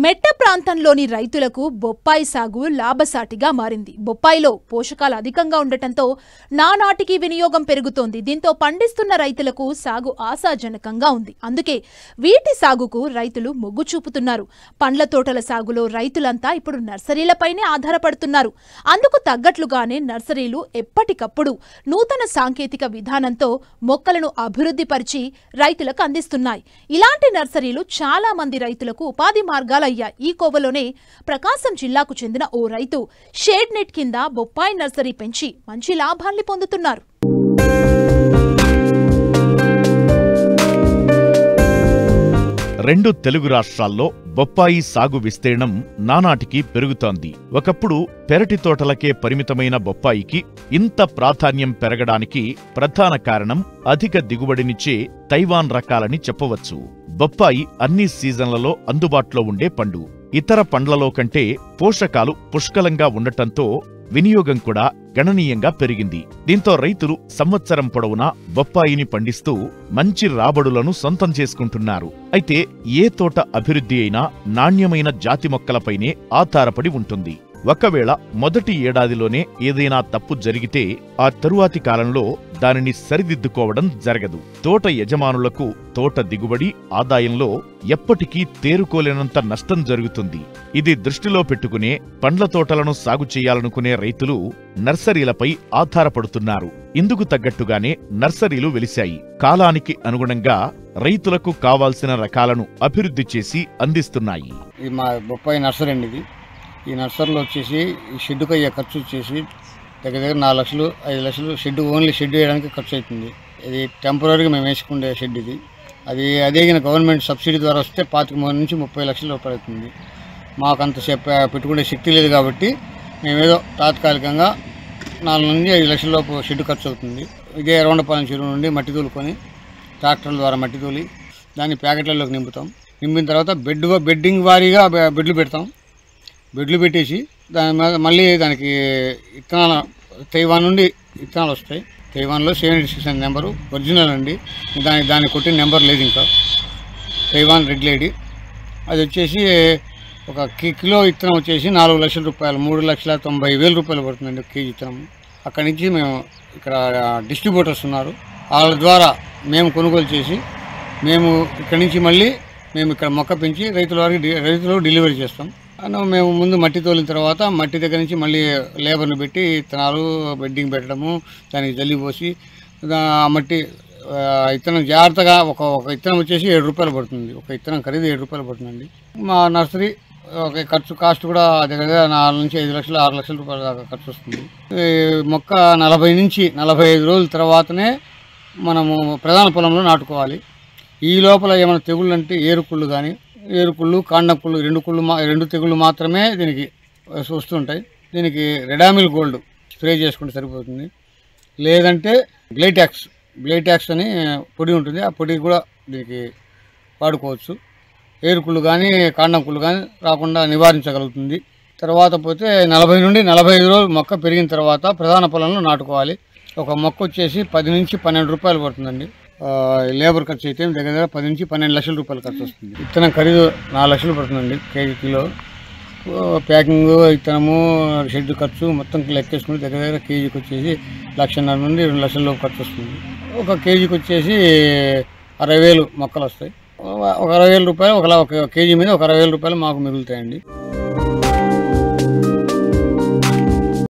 మెట్ట ప్రాంతంలోని రైతులకు బొప్పాయి సాగు లాభసాటిగా మారింది. బొప్పాయిలో పోషకాలు అధికంగా ఉండటంతో నానాటికి వినియోగం పెరుగుతోంది. దీంతో పండిస్తున్న రైతులకు సాగు ఆశాజనకంగా ఉంది. అందుకే వీటి సాగుకు రైతులు మొగ్గు చూపుతున్నారు. పండ్ల తోటల సాగులో రైతులంతా ఇప్పుడు నర్సరీలపైనే ఆధారపడుతున్నారు. అందుకు తగ్గట్లుగానే నర్సరీలు ఎప్పటికప్పుడు నూతన సాంకేతిక విధానంతో మొక్కలను అభివృద్ధిపరిచి రైతులకు అందిస్తున్నాయి. ఇలాంటి నర్సరీలు చాలా మంది రైతులకు ఉపాధి మార్గాలు ఈ కోవలోనే ప్రకాశం జిల్లాకు చెందిన ఓ రైతు షేడ్ నెట్ కింద బొప్పాయి నర్సరీ పెంచి మంచి లాభాల్ని పొందుతున్నారు. రెండు తెలుగు రాష్ట్రాల్లో బొప్పాయి సాగు విస్తీర్ణం నానాటికి పెరుగుతోంది. ఒకప్పుడు పెరటి తోటలకే పరిమితమైన బొప్పాయికి ఇంత ప్రాధాన్యం పెరగడానికి ప్రధాన కారణం అధిక దిగుబడినిచ్చే తైవాన్ రకాలని చెప్పవచ్చు. బొప్పాయి అన్ని సీజన్లలో అందుబాటులో ఉండే పండు. ఇతర పండ్లలో కంటే పోషకాలు పుష్కలంగా ఉండటంతో వినియోగం కూడా గణనీయంగా పెరిగింది. దీంతో రైతులు సంవత్సరం పొడవునా బొప్పాయిని పండిస్తూ మంచి రాబడులను సొంతం చేసుకుంటున్నారు. అయితే ఏ తోట అభివృద్ధి అయినా నాణ్యమైన జాతి మొక్కలపైనే ఆధారపడి ఉంటుంది. ఒకవేళ మొదటి ఏడాదిలోనే ఏదైనా తప్పు జరిగితే ఆ తరువాతి కాలంలో దానిని సరిదిద్దుకోవడం జరగదు. తోట యజమానులకు తోట దిగుబడి, ఆదాయంలో ఎప్పటికీ తేరుకోలేనంత నష్టం జరుగుతుంది. ఇది దృష్టిలో పెట్టుకునే పండ్ల తోటలను సాగు చేయాలనుకునే రైతులు నర్సరీలపై ఆధారపడుతున్నారు. ఇందుకు తగ్గట్టుగానే నర్సరీలు వెలిశాయి. కాలానికి అనుగుణంగా రైతులకు కావాల్సిన రకాలను అభివృద్ధి చేసి అందిస్తున్నాయి. మా బొప్పాయి నర్సరీ అండి ఇది. ఈ నర్సరీలో వచ్చేసి ఈ షెడ్డుకు అయ్యే ఖర్చు వచ్చేసి దగ్గర 4 లక్షలు 5 లక్షలు షెడ్, ఓన్లీ షెడ్ వేయడానికి ఖర్చు అవుతుంది. ఇది టెంపరీగా మేము వేసుకునే షెడ్ ఇది. అదే గవర్నమెంట్ సబ్సిడీ ద్వారా వస్తే 25 నుంచి 30 లక్షల రూపాయలు అవుతుంది. మాకు అంత పెట్టుకునే శక్తి లేదు కాబట్టి మేమేదో తాత్కాలికంగా 4 నుంచి 5 లక్షల లోపు షెడ్ ఖర్చు అవుతుంది. ఇదే రౌండపాలెం చెరువు నుండి మట్టి తోలుకొని ట్రాక్టర్ల ద్వారా మట్టి తోలి దాన్ని ప్యాకెట్లలోకి నింపుతాం. నింపిన తర్వాత బెడ్డింగ్ వారీగా బెడ్లు పెడతాం. బెడ్లు పెట్టేసి దాని మీద మళ్ళీ దానికి విత్తనాలు తైవాన్ నుండి విత్తనాలు వస్తాయి. తైవాన్లో 76 నెంబరు ఒరిజినల్ అండి. దాన్ని కొట్టిన నెంబర్ లేదు ఇంకా. తైవాన్ రెడ్ లేడీ అది వచ్చేసి ఒక కిలో విత్తనం వచ్చేసి 4 లక్షల రూపాయలు, 3,90,000 రూపాయలు పడుతుందండి కేజీ విత్తనం. అక్కడి నుంచి మేము ఇక్కడ డిస్ట్రిబ్యూటర్స్ ఉన్నారు, వాళ్ళ ద్వారా మేము కొనుగోలు చేసి మేము ఇక్కడి నుంచి మళ్ళీ మేము ఇక్కడ మొక్క పెంచి రైతులకు డెలివరీ చేస్తాం. మేము ముందు మట్టి తోలిన తర్వాత మట్టి దగ్గర నుంచి మళ్ళీ లేబర్ని పెట్టి విత్తనాలు బెడ్డింగ్ పెట్టడము, దానికి జల్లి పోసి మట్టి విత్తనం జాగ్రత్తగా ఒక విత్తనం వచ్చేసి 7 రూపాయలు పడుతుంది. ఒక విత్తనం ఖరీదు 7 రూపాయలు పడుతుందండి. మా నర్సరీ కాస్ట్ కూడా దగ్గర 4 నుంచి 5 లక్షలు 6 లక్షల రూపాయల దాకా ఖర్చు వస్తుంది. మొక్క 40 నుంచి 45 రోజుల తర్వాతనే మనము ప్రధాన పొలంలో నాటుకోవాలి. ఈ లోపల ఏమైనా తెగుళ్ళు అంటే ఏరుకుళ్ళు, కాండకుళ్ళు, రెండు తెగుళ్ళు మాత్రమే దీనికి వస్తుంటాయి. దీనికి రెడామిల్ గోల్డ్ స్ప్రే చేసుకుంటే సరిపోతుంది. లేదంటే గ్లైటాక్స్ అని పొడి ఉంటుంది, ఆ పొడి కూడా దీనికి వాడుకోవచ్చు. ఏరుకుళ్ళు కానీ కాండకుళ్ళు కానీ రాకుండా నివారించగలుగుతుంది. తర్వాత పోతే 40 నుండి 45 రోజులు మొక్క పెరిగిన తర్వాత ప్రధాన పొలంలో నాటుకోవాలి. ఒక మొక్క వచ్చేసి 10 నుంచి 12 రూపాయలు పడుతుందండి. లేబర్ ఖర్చు అయితే దగ్గర 10 నుంచి 12 లక్షల రూపాయలు ఖర్చు వస్తుంది. విత్తనం ఖరీదు 4 లక్షలు పడుతుందండి కేజీ కిలో. ప్యాకింగ్, విత్తనము, షెడ్ ఖర్చు మొత్తం లెక్కేసుకుని దగ్గర కేజీకి వచ్చేసి 1,50,000 నుండి 2 లక్షల లోపు ఖర్చు వస్తుంది. ఒక కేజీకి వచ్చేసి 60,000 మొక్కలు వస్తాయి. ఒక 60,000 రూపాయలు ఒక కేజీ మీద ఒక 60,000 రూపాయలు మాకు మిగులుతాయండి.